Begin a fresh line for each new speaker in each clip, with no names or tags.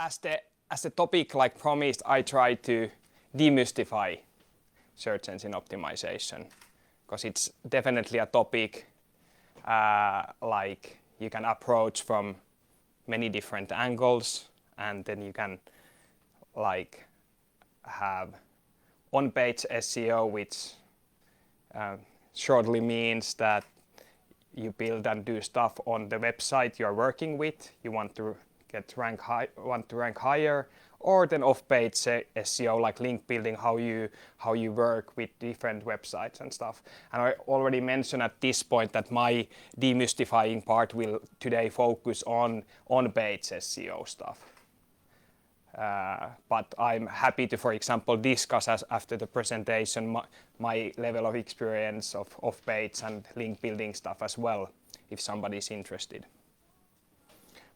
as the topic like promised, I try to demystify search engine optimization, because it's definitely a topic like you can approach from many different angles, and then you can like have on-page SEO, which shortly means that you build and do stuff on the website you're working with. You want to rank higher, or then off-page SEO, like link building, how you work with different websites and stuff. And I already mentioned at this point that my demystifying part will today focus on on-page SEO stuff. But I'm happy to, for example, discuss after the presentation my level of experience of off-page and link building stuff as well, if somebody's interested.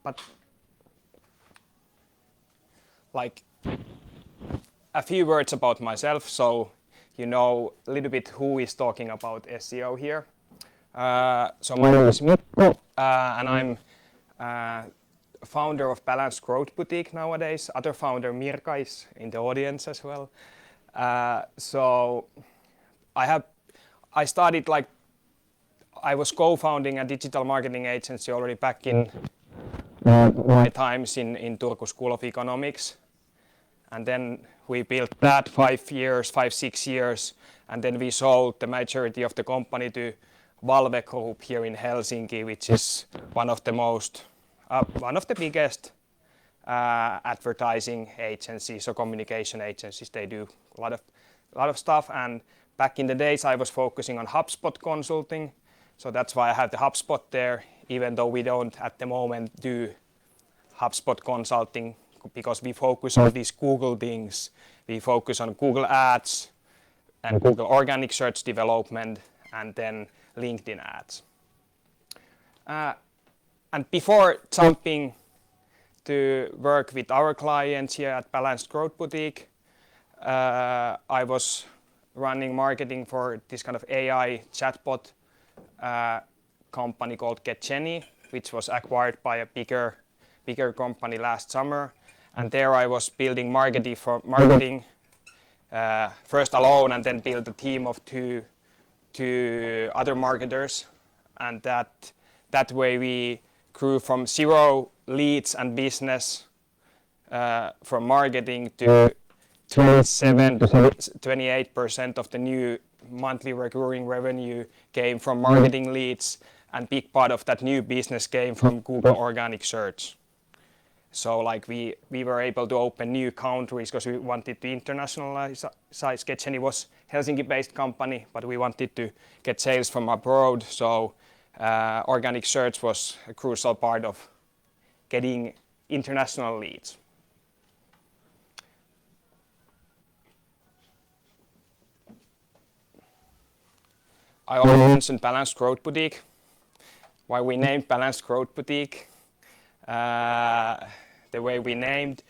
But like a few words about myself, so you know a little bit who is talking about SEO here. So my name is Mikko, and I'm founder of Balanced Growth Boutique nowadays. Other founder Mirka is in the audience as well. So I started like I was co-founding a digital marketing agency already back in my times in Turku School of Economics. And then we built that 5-6 years, and then we sold the majority of the company to Valve Group here in Helsinki, which is one of the biggest advertising agencies or communication agencies. They do a lot of stuff, and back in the days I was focusing on HubSpot consulting, so that's why I have the HubSpot there, even though we don't at the moment do HubSpot consulting, because we focus on these Google things. We focus on Google Ads and Google organic search development, and then LinkedIn ads. And before jumping to work with our clients here at Balanced Growth Boutique, I was running marketing for this kind of AI chatbot company called GetJenny, which was acquired by a bigger company last summer. And there I was building marketing first alone, and then built a team of two other marketers. And that way we grew from 0 leads and business from marketing to 27 to 28% of the new monthly recurring revenue came from marketing leads, and big part of that new business came from Google organic search. So like we were able to open new countries because we wanted to internationalize. GetJenny was Helsinki-based company, but we wanted to get sales from abroad. So organic search was a crucial part of getting international leads. I already mentioned Balanced Growth Boutique. Why we named Balanced Growth Boutique the way we named.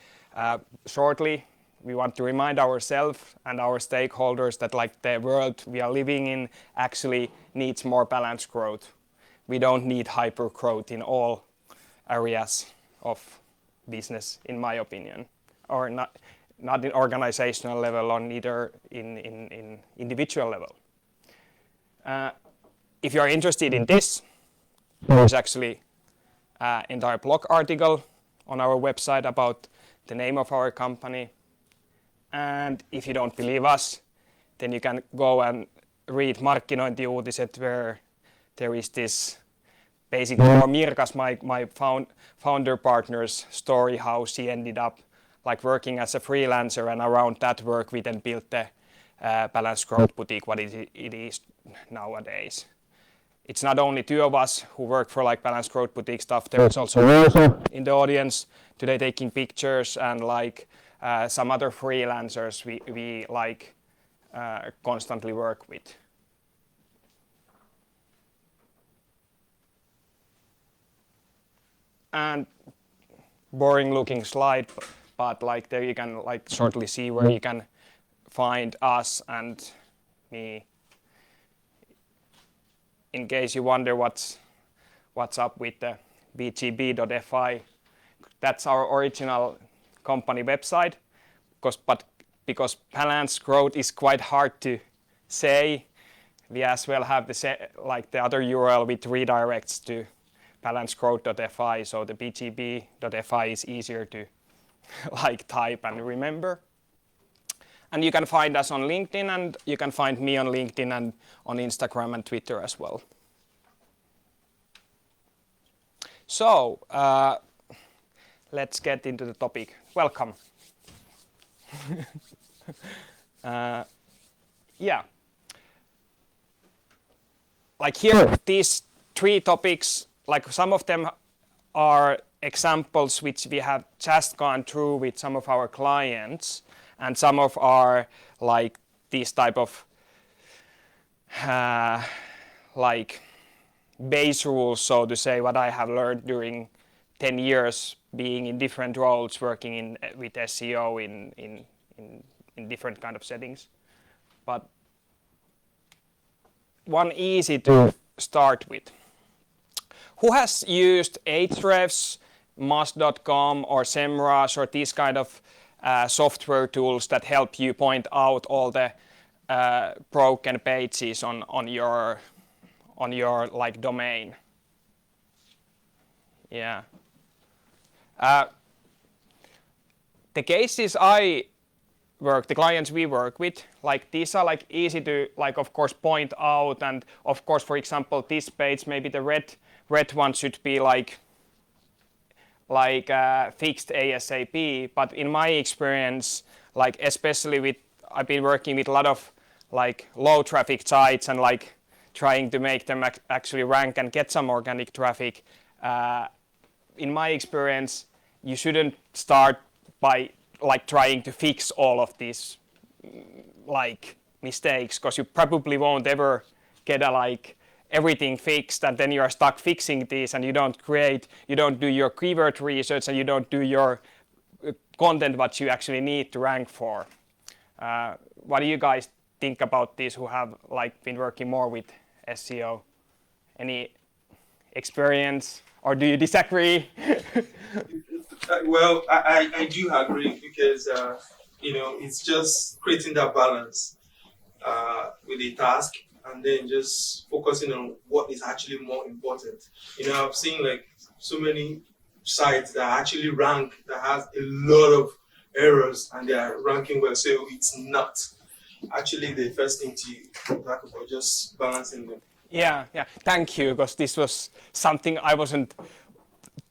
Shortly, we want to remind ourselves and our stakeholders that like the world we are living in actually needs more balanced growth. We don't need hyper growth in all areas of business, in my opinion, or not in organizational level or neither in individual level. If you are interested in this, there's actually an entire blog article on our website about the name of our company. And if you don't believe us, then you can go and read Markkinointiuutiset, where there is this basically more Mirka's, my founder partner's story, how she ended up like working as a freelancer, and around that work we then built the Balanced Growth Boutique, what it is nowadays. It's not only two of us who work for like Balanced Growth Boutique stuff. There's also in the audience today taking pictures, and like some other freelancers we like constantly work with. And boring looking slide, but like there you can like shortly see where you can find us and me. In case you wonder what's up with the bgb.fi, that's our original company website, because balanced growth is quite hard to say. We as well have the other URL with redirects to balancedgrowth.fi, so the bgb.fi is easier to type and remember. And you can find us on LinkedIn, and you can find me on LinkedIn and on Instagram and Twitter as well. So let's get into the topic. Welcome. Yeah. Here, these 3 topics, some of them are examples which we have just gone through with some of our clients, and some of our these type of base rules, so to say, what I have learned during 10 years being in different roles, working with SEO in different kind of settings. But one easy to start with. Who has used Ahrefs, Moz.com, or SEMrush, or these kind of software tools that help you point out all the broken pages on your domain? Yeah. The cases the clients we work with, these are easy to of course point out, and of course, for example, this page, maybe the red one should be fixed ASAP. But in my experience, especially I've been working with a lot of low traffic sites and trying to make them actually rank and get some organic traffic. In my experience, you shouldn't start by trying to fix all of these mistakes, because you probably won't ever get everything fixed, and then you are stuck fixing these, and you don't do your keyword research, and you don't do your content what you actually need to rank for. What do you guys think about this, who have been working more with SEO? Any experience, or do you disagree?
Well, I do agree, because it's just creating that balance with the task, and then just focusing on what is actually more important. I've seen so many sites that actually rank that has a lot of errors, and they are ranking well. So it's not actually the first thing to talk about, just balancing them.
Yeah. Thank you, because this was something I wasn't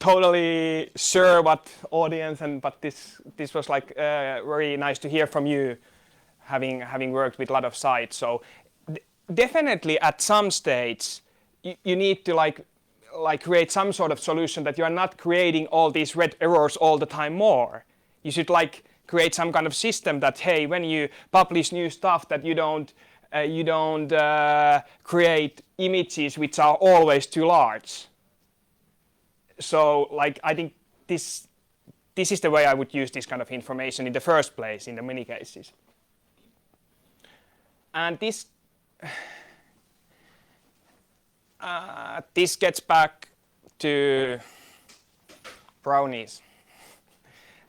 totally sure what audience, but this was very nice to hear from you, having worked with a lot of sites. So definitely at some stage you need to create some sort of solution that you are not creating all these red errors all the time more. You should create some kind of system that, hey, when you publish new stuff, that you don't create images which are always too large. So I think this is the way I would use this kind of information in the first place in the many cases. And this gets back to brownies.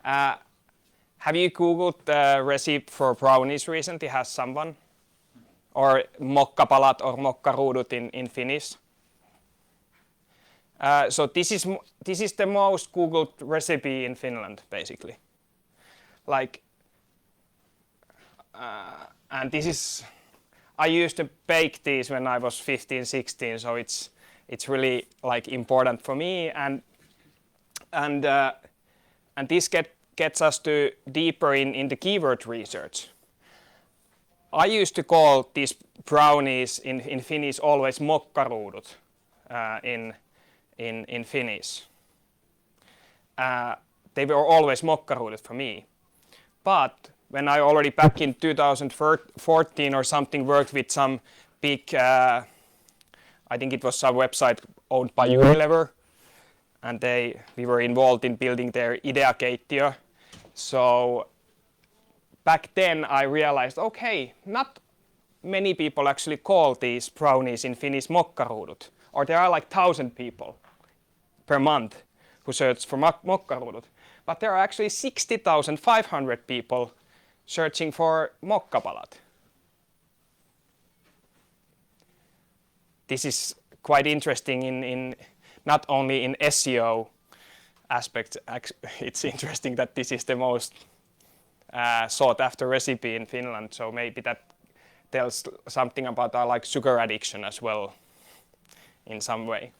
Have you Googled the recipe for brownies recently? Has someone? Or mokkapalat or mokkaruudut in Finnish? So this is the most Googled recipe in Finland, basically. And this is, I used to bake these when I was 15, 16, so it's really important for me, and this gets us to deeper in the keyword research. I used to call these brownies in Finnish always mokkaruudut in Finnish. They were always mokkaruudut for me. But when I already back in 2014 or something worked with some big, I think it was some website owned by Unilever, and we were involved in building their Ideakeittiö. So back then I realized, okay, not many people actually call these brownies in Finnish mokkaruudut, or there are 1,000 people per month who search for mokkaruudut. but there are actually 60,500 people searching for mokkapalat. This is quite interesting in not only in SEO aspects. It's interesting that this is the most sought after recipe in Finland, so maybe that tells something about our like sugar addiction as well in some way.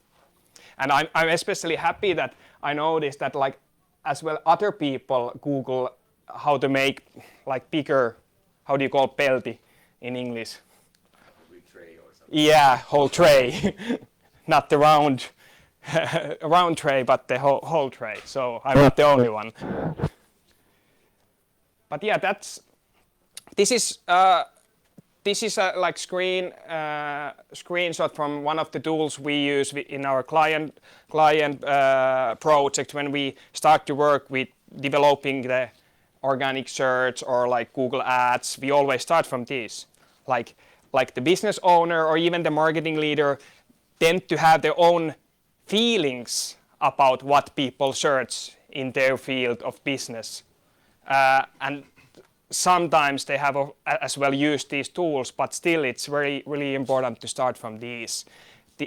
And I'm especially happy that I noticed that like as well other people Google how to make like bigger, how do you call pelti in English?
Tray or something.
Yeah, whole tray. Not the round round tray, but the whole tray. So I'm not the only one. But yeah, this is a like screenshot from one of the tools we use in our client project when we start to work with developing the organic search or like Google Ads. We always start from this. Like the business owner or even the marketing leader tend to have their own feelings about what people search in their field of business. And sometimes they have as well used these tools, but still it's really important to start from these,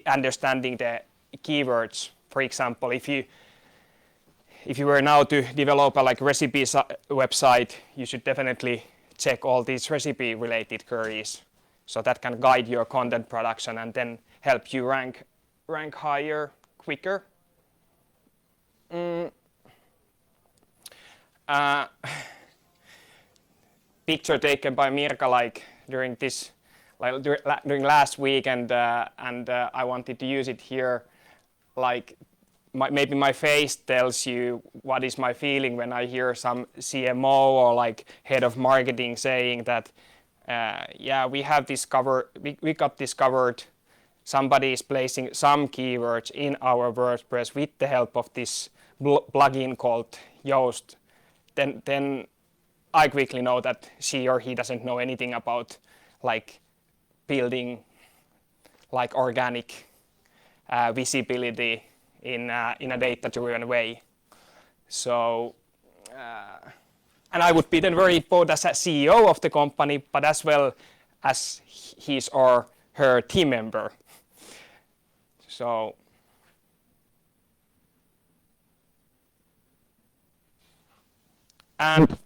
understanding the keywords. For example, if you were now to develop a like recipe website, you should definitely check all these recipe related queries. So that can guide your content production and then help you rank higher quicker. Picture taken by Mirka like during last week, and I wanted to use it here. Like maybe my face tells you what is my feeling when I hear some CMO or like head of marketing saying that, yeah, we got discovered. Somebody is placing some keywords in our WordPress with the help of this plugin called Yoast. Then I quickly know that she or he doesn't know anything about like building like organic visibility in a data-driven way. So, and I would be then very both as a CEO of the company, but as well as his or her team member. So, and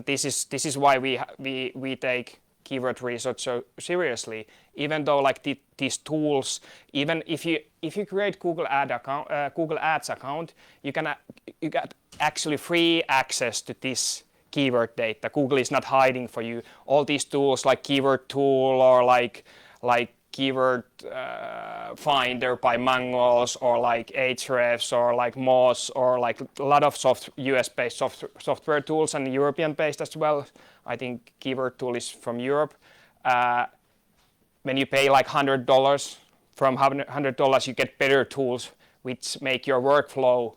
this is why we take keyword research so seriously. Even though like these tools, even if you create Google Ads account, you get actually free access to this keyword data. Google is not hiding for you. All these tools like Keyword Tool or like Keyword Finder by Mangolds or like Ahrefs or like Moz or like a lot of US-based software tools and European-based as well. I think Keyword Tool is from Europe. When you pay like $100, from $100 you get better tools which make your workflow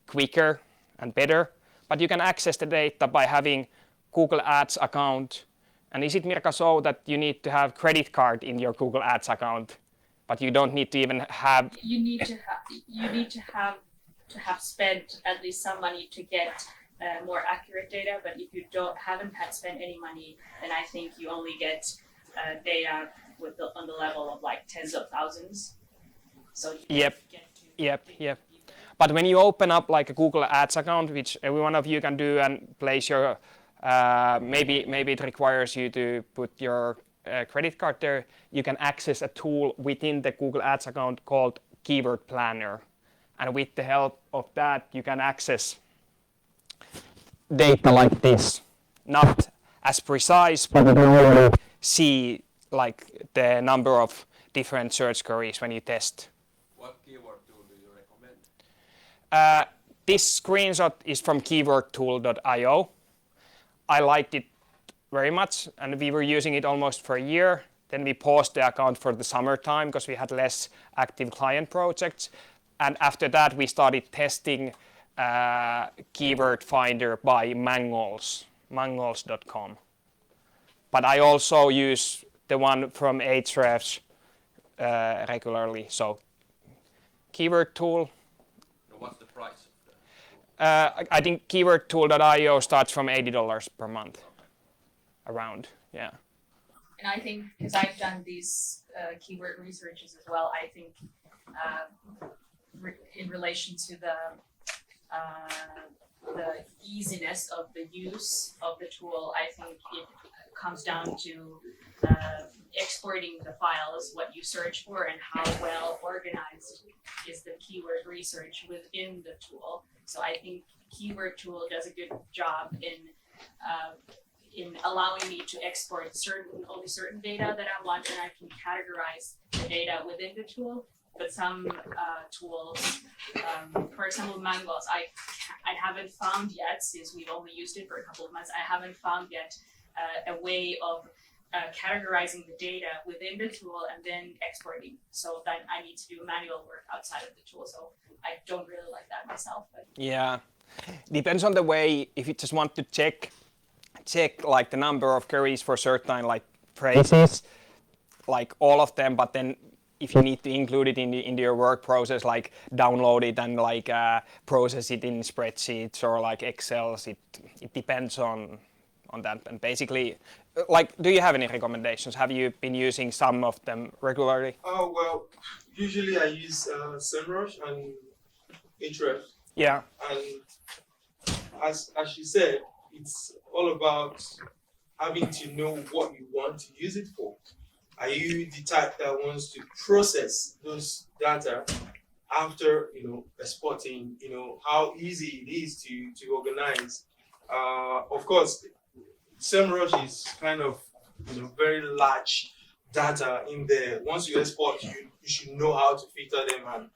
quicker and better. But you can access the data by having Google Ads account. And is it, Mirka, so that you need to have credit card in your Google Ads account, but you don't need to even have?
You need to have spent at least some money to get more accurate data. But if you haven't had spent any money, then I think you only get data on the level of like tens of thousands. So you
Yep. But when you open up like a Google Ads account, which every one of you can do, and place your maybe it requires you to put your credit card there, you can access a tool within the Google Ads account called Keyword Planner. And with the help of that, you can access data like this. Not as precise, but you can already see like the number of different search queries when you test.
What keyword tool do you recommend?
This screenshot is from keywordtool.io. I liked it very much, and we were using it almost for a year. Then we paused the account for the summertime because we had less active client projects. And after that, we started testing Keyword Finder by Mangolds.com. But I also use the one from Ahrefs regularly. So, Keyword Tool.
What's the price of the
I think keywordtool.io starts from $80 per month, around, yeah.
And I think, because I've done these keyword researches as well, I think in relation to the easiness of the use of the tool, I think it comes down to exporting the files, what you search for, and how well organized is the keyword research within the tool. So I think Keyword Tool does a good job in allowing me to export only certain data that I want, and I can categorize the data within the tool. But some tools, for example, Mangos, I haven't found yet, since we've only used it for a couple of months, I haven't found yet a way of categorizing the data within the tool and then exporting. So then I need to do manual work outside of the tool. So I don't really like that myself. But.
Yeah, depends on the way. If you just want to check like the number of queries for certain like phrases, like all of them, but then if you need to include it into your work process, like download it and like process it in spreadsheets or like Excels, it depends on that. And basically, like, do you have any recommendations? Have you been using some of them regularly?
Oh, well, usually I use SEMrush and Ahrefs.
Yeah.
And as you said, it's all about having to know what you want to use it for. Are you the type that wants to process those data after, exporting, how easy it is to organize? Of course, SEMrush is kind of, very large data in there. Once you export, you should know how to filter them and,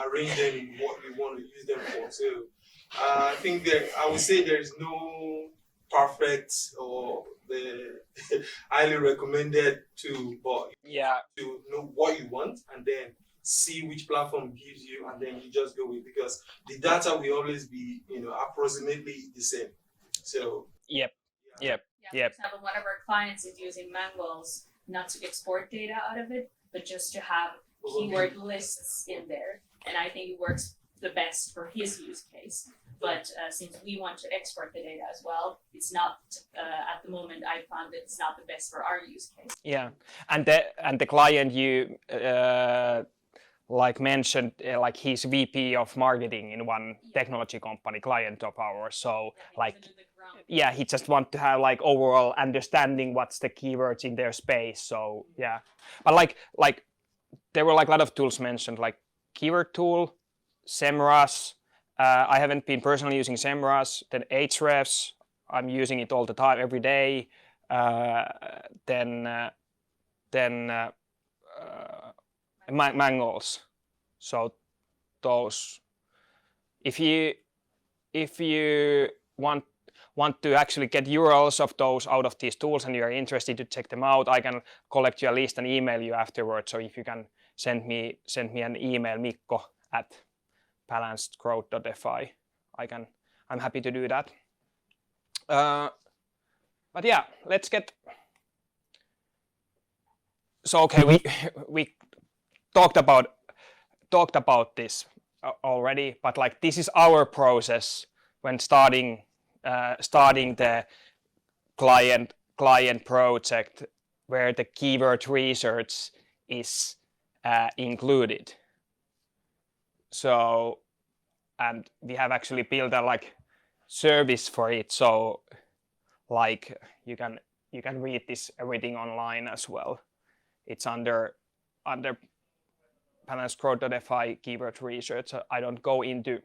arrange them in what you want to use them for. So I think that I would say there is no perfect or the highly recommended tool, but
Yeah.
to know what you want and then see which platform gives you, and then you just go with, because the data will always be approximately the same. So
Yep.
Yeah, for example, one of our clients is using Mangos not to export data out of it, but just to have keyword lists in there. And I think it works the best for his use case. But since we want to export the data as well, it's not, at the moment, I found that it's not the best for our use case.
Yeah, and the client you like mentioned, like he's VP of marketing in one technology company, client of ours. So like, yeah, he just want to have like overall understanding what's the keywords in their space. So yeah, but like there were like a lot of tools mentioned, like Keyword Tool, SEMrush. I haven't been personally using SEMrush. Then Ahrefs, I'm using it all the time, every day. Then Mangles. So those. If you want to actually get URLs of those out of these tools and you are interested to check them out, I can collect your list and email you afterwards. So if you can send me an email, mikko@balancedgrowth.fi, I'm happy to do that. But yeah, let's get. So okay, we talked about this already, but like this is our process when starting the client project, where the keyword research is included. So, and we have actually built a like service for it. So, like you can read this everything online as well. It's under balancedgrowth.fi keyword research. I don't go into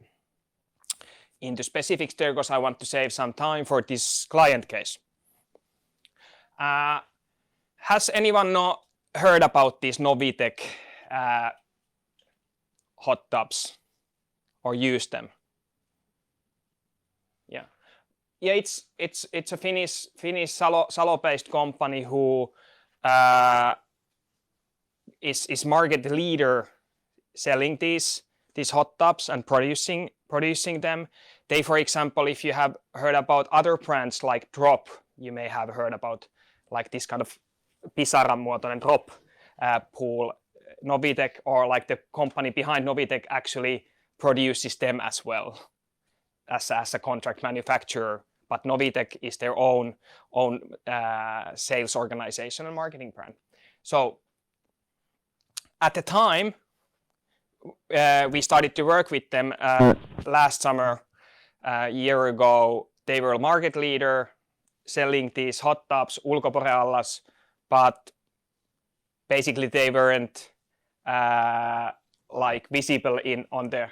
specifics there because I want to save some time for this client case. Has anyone not heard about these Novitec hot tubs or used them? Yeah, it's a Finnish Salo-based company who is market leader selling these hot tubs and producing them. They, for example, if you have heard about other brands like Drop, you may have heard about like this kind of pisara-muotoinen drop pool. Novitec or like the company behind Novitec actually produces them as well as a contract manufacturer. But Novitec is their own sales organization and marketing brand. So at the time, we started to work with them last summer, a year ago. They were a market leader selling these hot tubs, Ulkoborealas, but basically they weren't like visible on the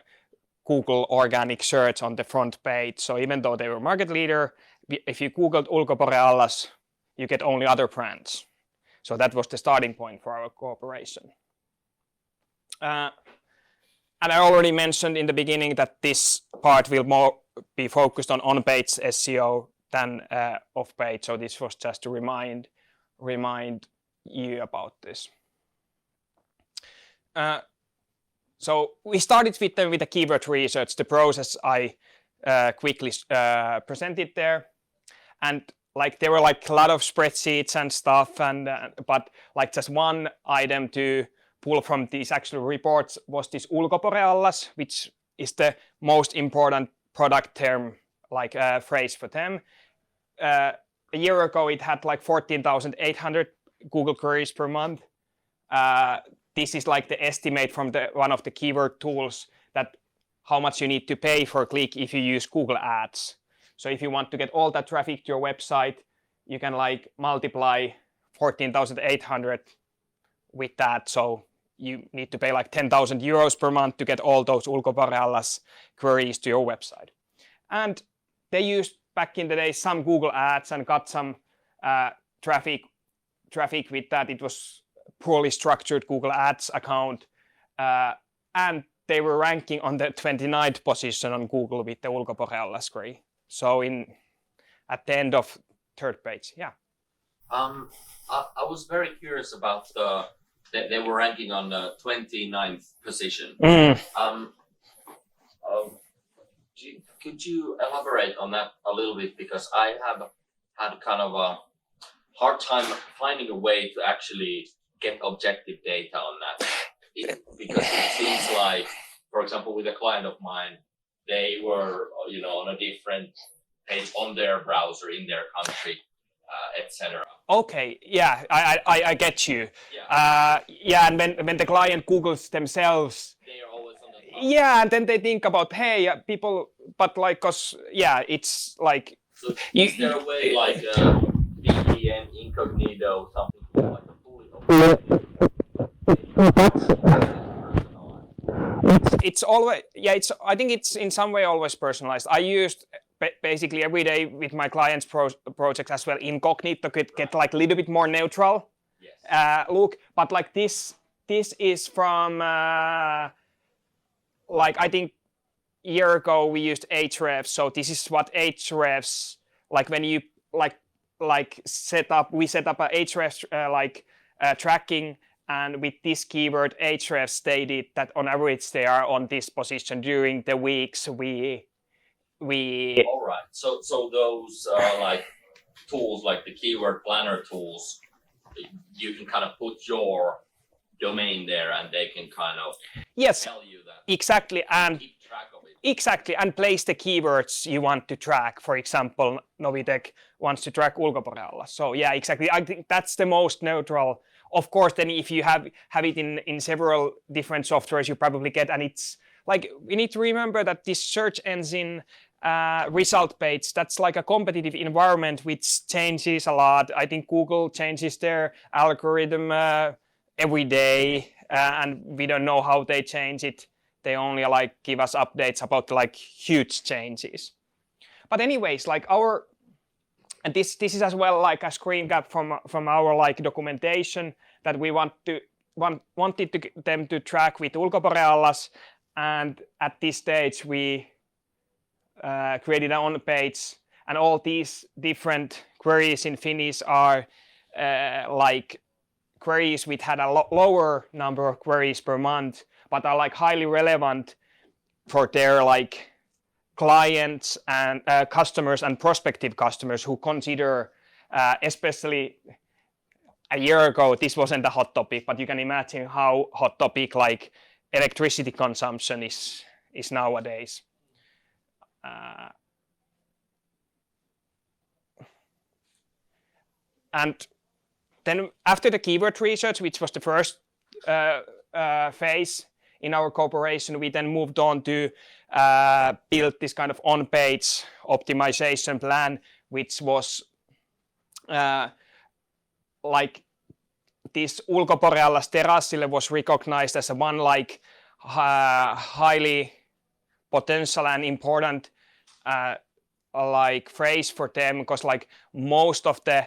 Google organic search on the front page. So even though they were market leader, if you Googled Ulkoborealas, you get only other brands. So that was the starting point for our cooperation. And I already mentioned in the beginning that this part will more be focused on-page SEO than off-page. So this was just to remind you about this. So we started with them with the keyword research, the process I quickly presented there, and like there were like a lot of spreadsheets and stuff, and but like just one item to pull from these actual reports was this Ulkoborealas, which is the most important product term, like phrase for them. A year ago, it had like 14,800 Google queries per month. This is like the estimate from one of the keyword tools that how much you need to pay for a click if you use Google Ads. So if you want to get all that traffic to your website, you can like multiply 14,800 with that. So you need to pay like 10,000 euros per month to get all those Ulkoborealas queries to your website. And they used back in the day some Google Ads and got some traffic with that. It was poorly structured Google Ads account, and they were ranking on the 29th position on Google with the Ulkoborealas query. So at the end of third page, yeah.
I was very curious about they were ranking on the 29th position. Could you elaborate on that a little bit? Because I have had kind of a hard time finding a way to actually get objective data on that. Because it seems like, for example, with a client of mine, they were, on a different page on their browser in their country, etc.
Okay, yeah, I get you. Yeah, and when the client Googles themselves,
They are always on the top.
yeah, and then they think about, hey, people, but like, it's like.
So is there a way like VPN, incognito, something like a fully open?
It's always, I think it's in some way always personalized. I used basically every day with my clients' projects as well, incognito could get like a little bit more neutral look, but like this is from like I think a year ago we used Ahrefs. So this is what Ahrefs, like when you like set up a Ahrefs tracking. And with this keyword, Ahrefs stated that on average they are on this position during the weeks we.
All right. So those like tools, like the keyword planner tools, you can kind of put your domain there, and they can kind of tell you that.
Exactly, and
keep track of it.
Exactly, and place the keywords you want to track. For example, Novitec wants to track Ulkoborealas. So yeah, exactly. I think that's the most neutral. Of course, then if you have it in several different softwares, you probably get, and it's like we need to remember that this search engine result page, that's like a competitive environment which changes a lot. I think Google changes their algorithm every day, and we don't know how they change it. They only like give us updates about like huge changes. But anyways, like and this is as well like a screen cap from our like documentation that we wanted them to track with Ulkoborealas, and at this stage we created an on-page, and all these different queries in Finnish are like queries which had a lower number of queries per month, but are like highly relevant for their like clients and customers and prospective customers who consider, especially a year ago this wasn't a hot topic, but you can imagine how hot topic like electricity consumption is nowadays. And then after the keyword research, which was the first phase in our cooperation, we then moved on to build this kind of on-page optimization plan, which was like this Ulkoborealas terassille was recognized as a one like highly potential and important like phrase for them, because like most of the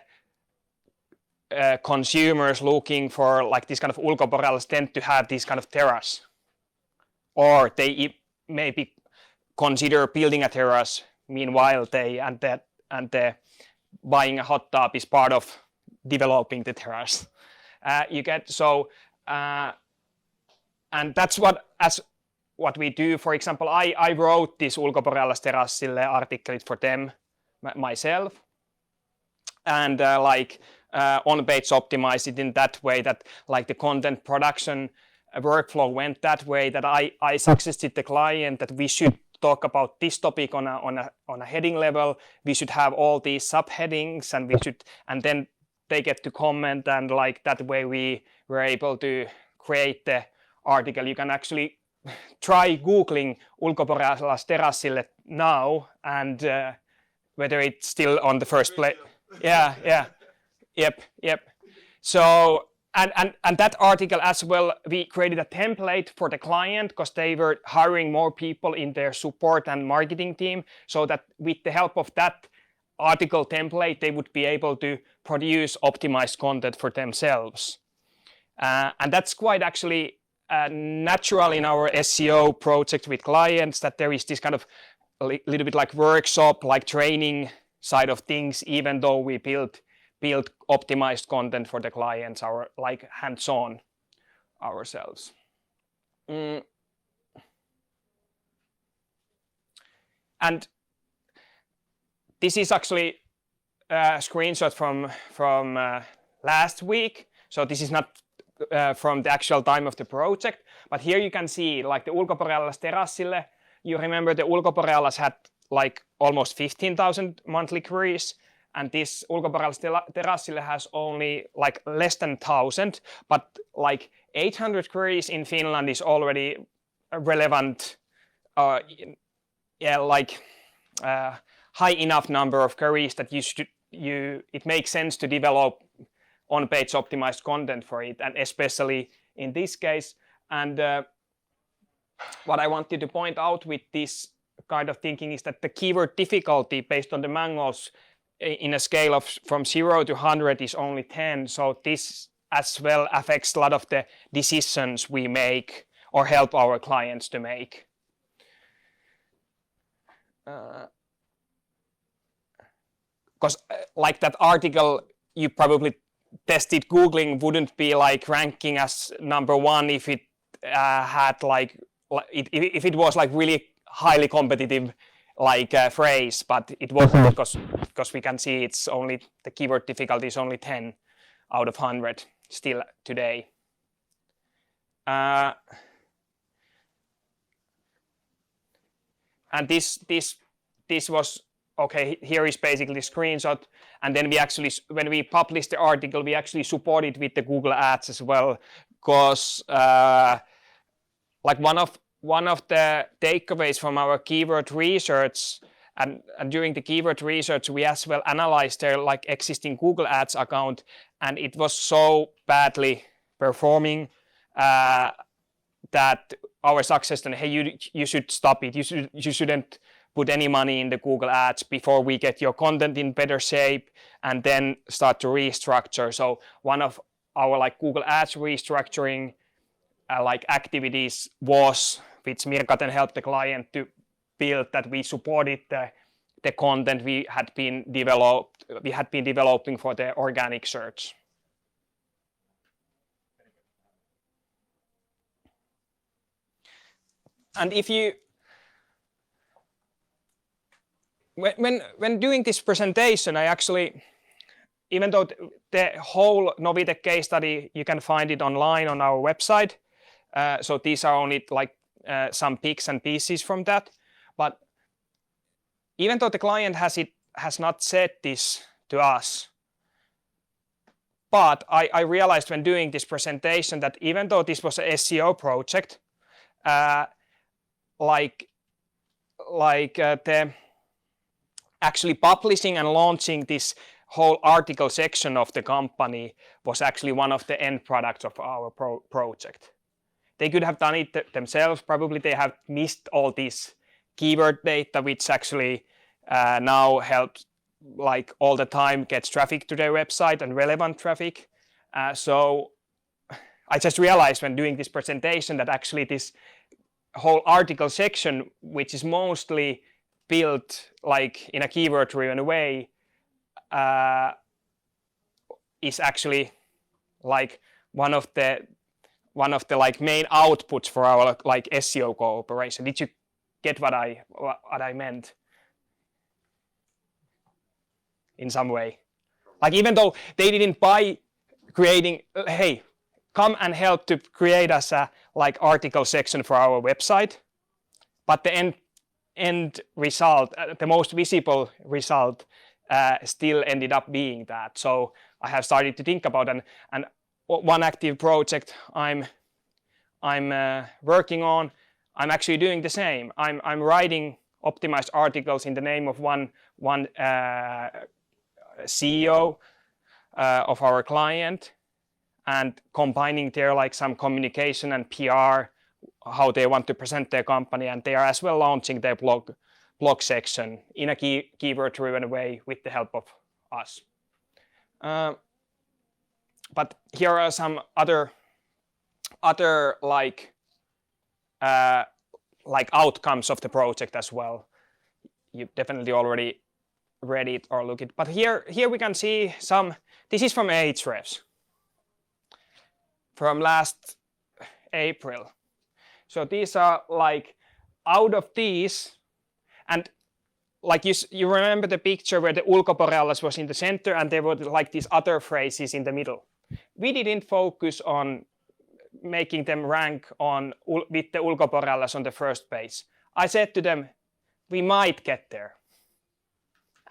consumers looking for like this kind of Ulkoborealas tend to have this kind of terrace, or they maybe consider building a terrace. Meanwhile, the buying a hot tub is part of developing the terrace. You get so, and that's what we do. For example, I wrote this Ulkoborealas terassille article for them myself, and on-page optimized it in that way that like the content production workflow went that way, that I suggested the client that we should talk about this topic on a heading level. We should have all these subheadings, and then they get to comment, and like that way we were able to create the article. You can actually try Googling Ulkoborealas terassille now, and whether it's still on the first place. Yeah. Yep. So, and that article as well, we created a template for the client because they were hiring more people in their support and marketing team, so that with the help of that article template, they would be able to produce optimized content for themselves. And that's quite actually natural in our SEO project with clients, that there is this kind of a little bit like workshop, like training side of things, even though we build optimized content for the clients, our like hands-on ourselves. And this is actually a screenshot from last week. So this is not from the actual time of the project, but here you can see like the Ulkoborealas terassille. You remember the Ulkoborealas had like almost 15,000 monthly queries, and this Ulkoborealas terassille has only like less than 1,000, but like 800 queries in Finland is already relevant, high enough number of queries that it makes sense to develop on-page optimized content for it, and especially in this case. And what I wanted to point out with this kind of thinking is that the keyword difficulty based on the manuals in a scale of from 0 to 100 is only 10. So this as well affects a lot of the decisions we make or help our clients to make. Because like that article you probably tested Googling wouldn't be like ranking as #1 if it had like if it was like really highly competitive like phrase, but it wasn't, because we can see it's only the keyword difficulty is only 10 out of 100 still today. And this was okay. Here is basically the screenshot, and then we actually, when we published the article, we actually supported with the Google Ads as well, because like one of the takeaways from our keyword research, and during the keyword research we as well analyzed their like existing Google Ads account, and it was so badly performing that our suggestion, hey, you should stop it. You shouldn't put any money in the Google Ads before we get your content in better shape, and then start to restructure. So one of our like Google Ads restructuring like activities was, which Mirkaten helped the client to build, that we supported the content we had been developing for the organic search. And if you, when doing this presentation, I actually even though the whole Novitec case study, you can find it online on our website. So these are only like some pics and pieces from that. But even though the client has not said this to us, but I realized when doing this presentation that even though this was a SEO project, the actually publishing and launching this whole article section of the company was actually one of the end products of our project. They could have done it themselves. Probably they have missed all this keyword data, which actually now helps like all the time gets traffic to their website and relevant traffic. So I just realized when doing this presentation that actually this whole article section, which is mostly built like in a keyword-driven way, is actually like one of the like main outputs for our like SEO cooperation. Did you get what I meant? In some way, like even though they didn't buy creating, hey, come and help to create us a like article section for our website, but the end result, the most visible result, still ended up being that. So I have started to think about and one active project I'm working on. I'm actually doing the same. I'm writing optimized articles in the name of one CEO of our client, and combining their like some communication and PR, how they want to present their company, and they are as well launching their blog section in a keyword-driven way with the help of us. But here are some other like outcomes of the project as well. You definitely already read it or look it, but here we can see some. This is from Ahrefs from last April. So these are like out of these, and like you remember the picture where the ulkoborealis was in the center and there were like these other phrases in the middle. We didn't focus on making them rank on with the ulkoborealis on the first page. I said to them, we might get there.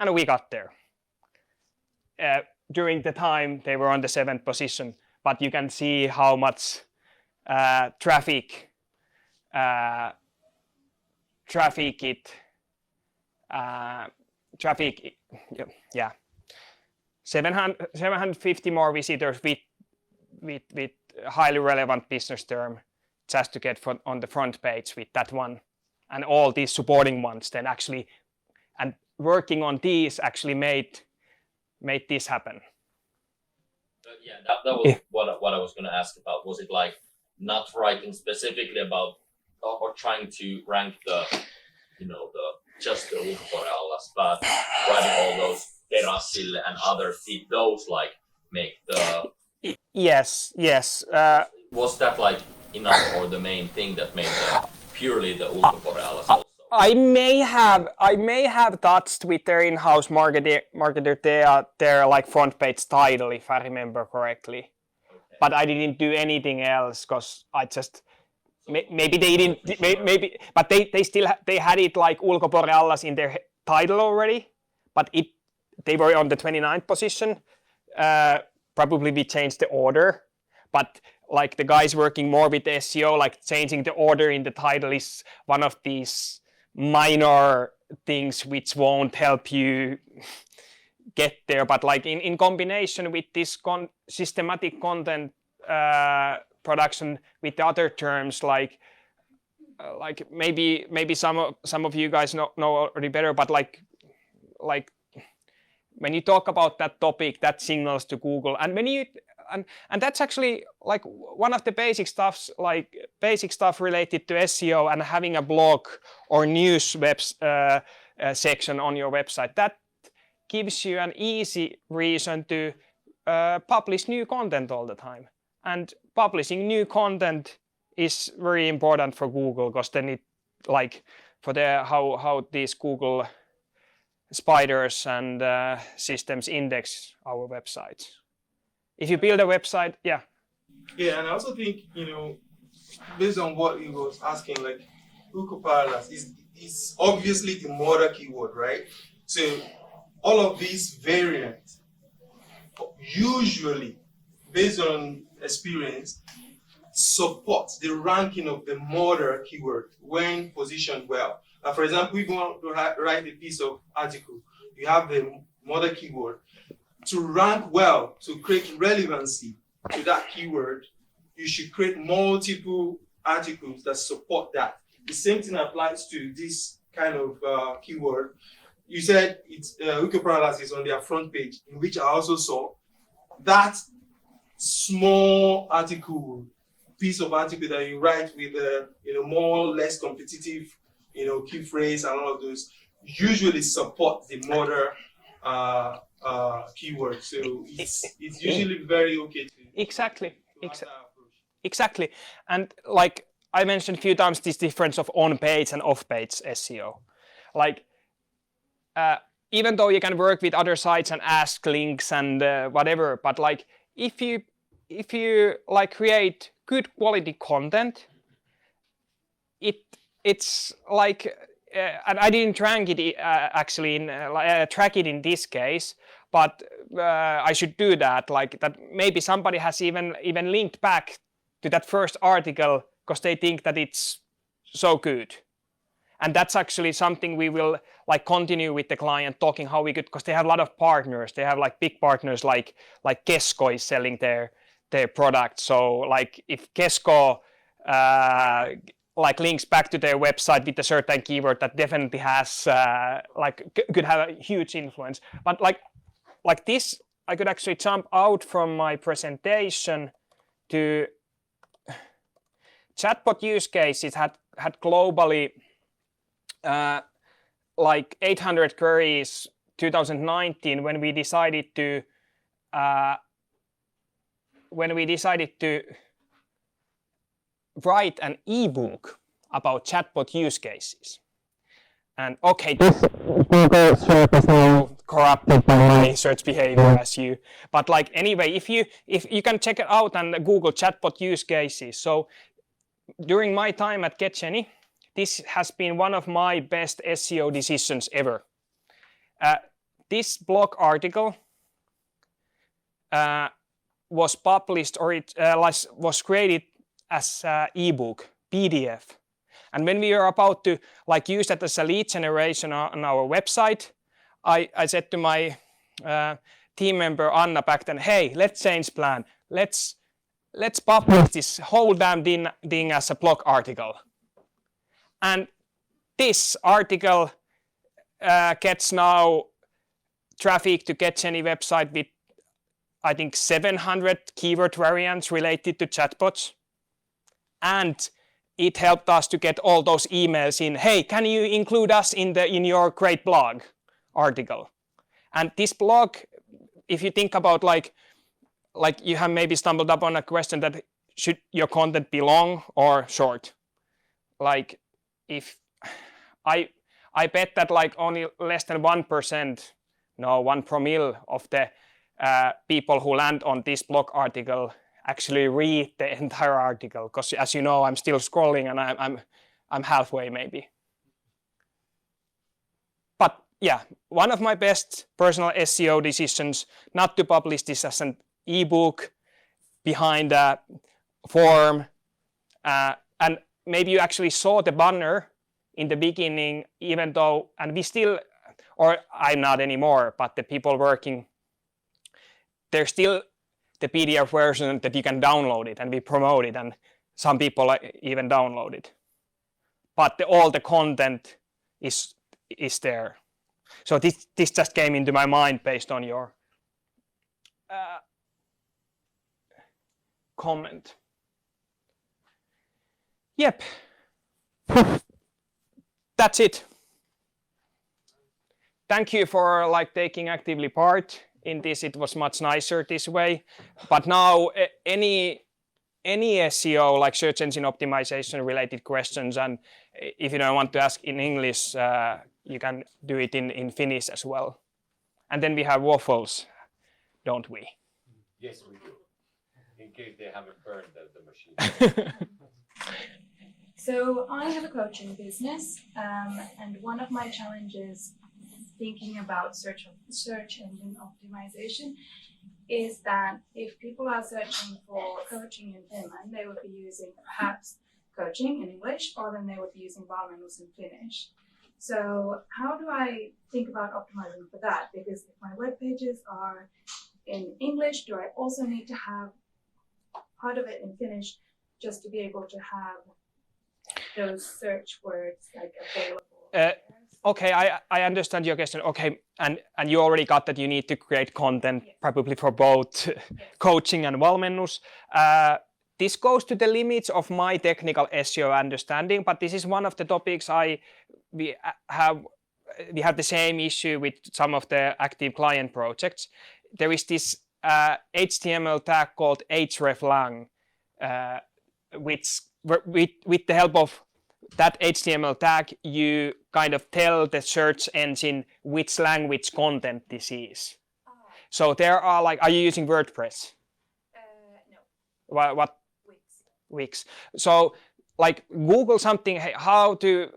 And we got there. During the time they were on the 7th position, but you can see how much traffic yeah, 750 more visitors with highly relevant business term just to get on the front page with that one, and all these supporting ones then actually, and working on these actually made this happen.
Yeah, that was what I was going to ask about. Was it like not writing specifically about or trying to rank the just the ulkoborealis, but writing all those terrassille and others? Did those like make the?
Yes.
Was that like enough, or the main thing that made purely the ulkoborealis also?
I may have touched with their in-house marketer their like front page title, if I remember correctly. Okay. But I didn't do anything else because I just maybe they didn't but they still had it like ulkoborealis in their title already, but they were on the 29th position. Probably we changed the order, but like the guys working more with the SEO, like changing the order in the title is one of these minor things which won't help you get there, but like in combination with this systematic content production with the other terms, like maybe some of you guys know already better, but like when you talk about that topic, that signals to Google, and when you and that's actually like one of the basic stuff related to SEO and having a blog or news web section on your website. That gives you an easy reason to publish new content all the time. And publishing new content is very important for Google, because then it like for the how these Google spiders and systems index our websites. If you build a website, yeah.
Yeah, and I also think, based on what he was asking, like Parallax is obviously the mother keyword, right? So all of these variants, usually, based on experience, support the ranking of the mother keyword when positioned well. For example, if you want to write a piece of article, you have the mother keyword. To rank well, to create relevancy to that keyword, you should create multiple articles that support that. The same thing applies to this kind of keyword. You said it's Parallax is on their front page, in which I also saw that small article, piece of article that you write with more or less competitive key phrase and all of those usually support the mother keyword. So it's usually very okay to
Exactly.
have that approach.
Exactly. And like I mentioned a few times, this difference of on-page and off-page SEO. Like, even though you can work with other sites and ask links and whatever, but like if you like create good quality content, it's like, and I didn't track it actually track it in this case, but I should do that. Like that, maybe somebody has even linked back to that first article because they think that it's so good. And that's actually something we will like continue with the client, talking how we could, because they have a lot of partners. They have like big partners like Kesko is selling their product. So like if Kesko like links back to their website with a certain keyword, that definitely has could have a huge influence. But like this, I could actually jump out from my presentation to chatbot use cases had globally like 800 queries 2019 when we decided to write an ebook about chatbot use cases. And okay, this Google search is now corrupted by my search behavior as you. But like anyway, if you can check it out and Google chatbot use cases. So during my time at GetJenny, this has been one of my best SEO decisions ever. This blog article was published, or it was created as an ebook, PDF. And when we were about to like use that as a lead generation on our website, I said to my team member Anna back then, hey, let's change plan. Let's publish this whole damn thing as a blog article. And this article gets now traffic to GetJenny website with, I think, 700 keyword variants related to chatbots. And it helped us to get all those emails in, hey, can you include us in your great blog article? And this blog, if you think about like you have maybe stumbled upon a question that should your content be long or short? Like if I bet that like only less than 1%, no, 1 promille of the people who land on this blog article actually read the entire article, because as you know, I'm still scrolling and I'm halfway maybe. But yeah, one of my best personal SEO decisions not to publish this as an ebook behind a form, and maybe you actually saw the banner in the beginning, even though, and we still, or I'm not anymore, but the people working, there's still the PDF version that you can download it and we promote it, and some people even download it. But all the content is there. So this just came into my mind based on your comment. Yep. That's it. Thank you for like taking actively part in this. It was much nicer this way. But now any SEO like search engine optimization related questions, and if you don't want to ask in English, you can do it in Finnish as well. And then we have waffles, don't we?
Yes, we do. In case they haven't burned the machine.
So I have a coaching business, and one of my challenges thinking about search engine optimization is that if people are searching for coaching in Finland, they would be using perhaps coaching in English, or then they would be using valmennus in Finnish. So how do I think about optimizing for that? Because if my web pages are in English, do I also need to have part of it in Finnish just to be able to have those search words like available?
Okay, I understand your question. Okay, and you already got that you need to create content probably for both coaching and valmennus. This goes to the limits of my technical SEO understanding, but this is one of the topics we have the same issue with some of the active client projects. There is this HTML tag called hreflang, which with the help of that HTML tag, you kind of tell the search engine which language content this is. So there are are you using WordPress?
No.
What?
Wix.
So Google something, hey, how to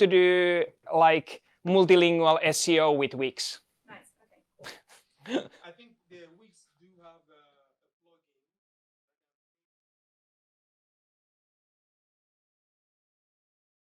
do multilingual SEO with Wix.
Nice. Okay.
I think the Wix do have